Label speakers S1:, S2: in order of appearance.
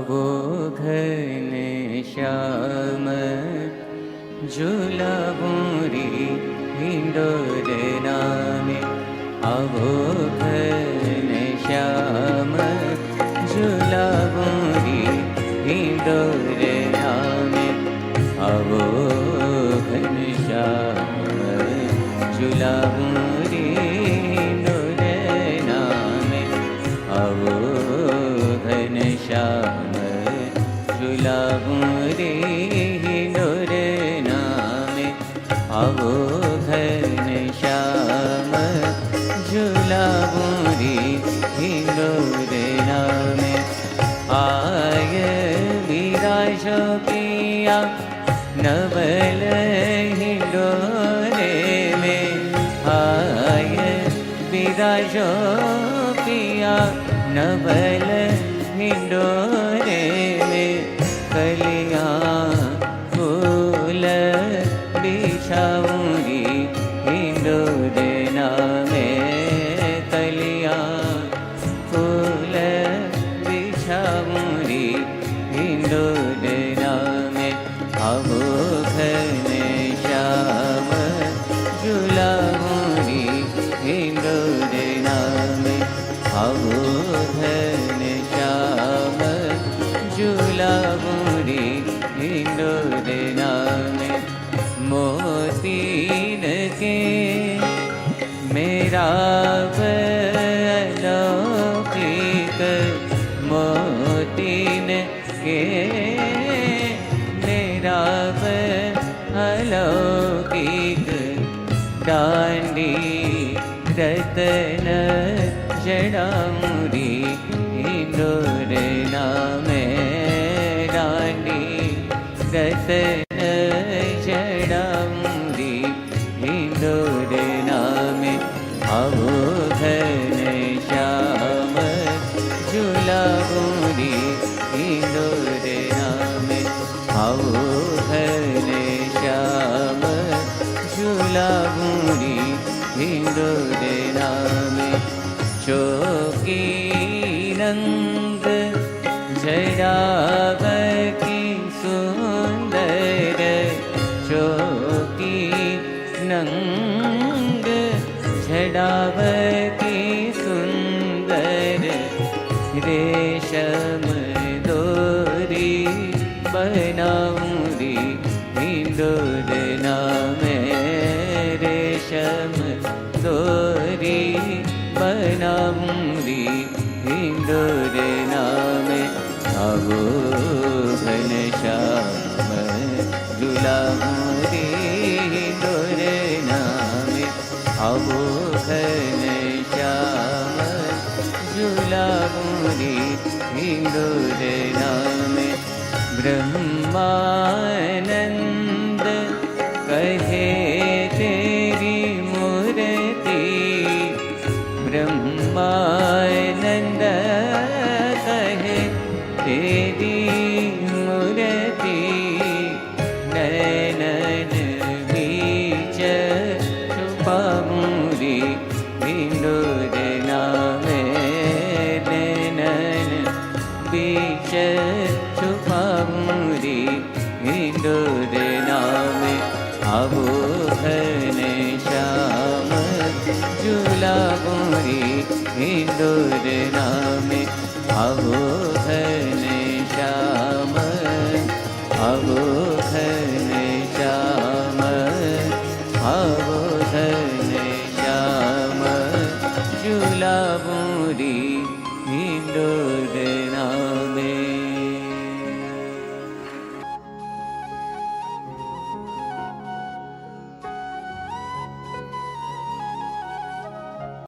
S1: आवो घन श्याम झूलाबोरी हिंडोर नामे। आवो घन श्याम झूलाबोरी हिंडोर नामे। आवो घन श्याम झूलाबोरी हिंडोर नामे। आवो घन श्याम झूलाबोरी हिंडोर नामे। आवो घन श्याम झूलाबोरी हिंडोर नामे। आय विराजो पिया नवल हिंडोरे में। आय विराजो पिया नवल हिंडोरे में। कलिया फूल बिछाऊंगी हिंडोर नामे। कलिया फूल बिछाऊंगी हिंडोर नामे। आवो घन श्याम झूलाबोरी हिंडोर नामे। आवो घन श्याम झूलाबोरी हिंडोर नामे। मोतीन के मेरा अलौकिक। मोतीन के मेरा अलौकिक। डांडी रतन जड़ाऊरी हिंडोर नामे। डांडी रतन जड़ाऊरी हिंडोर नामे। आवो घन श्याम झूलाबोरी हिंडोर नामे। आवो घन श्याम झूलाबोरी हिंडोर नामे। चौकी रंग जड़ावकी सुंदर। चौकी नंग जड़ावकी सुंदर। रेशम डोरी बनाऊंगी हिंडोर नामे। रेशम डोरी बनाऊंगी हिंडोर नामे। आवो घन श्याम झूलाबोरी हिंडोर नामे। आवो घन श्याम झूलाबोरी हिंडोर नामे। ब्रह्मानंद कहे तेरी मूर्ति। ब्रह्मानंद कहे तेरी मूर्ति। नैनन बीच छुपाऊंगी हिंडोर नामे। नैनन बीच छुपाऊंगी हिंडोर नामे। आवो घन श्याम झूलाबोरी हिंडोर नामे। आवो घन श्याम। आवो घन श्याम। आवो घन श्याम झूलाबोरी हिंडोर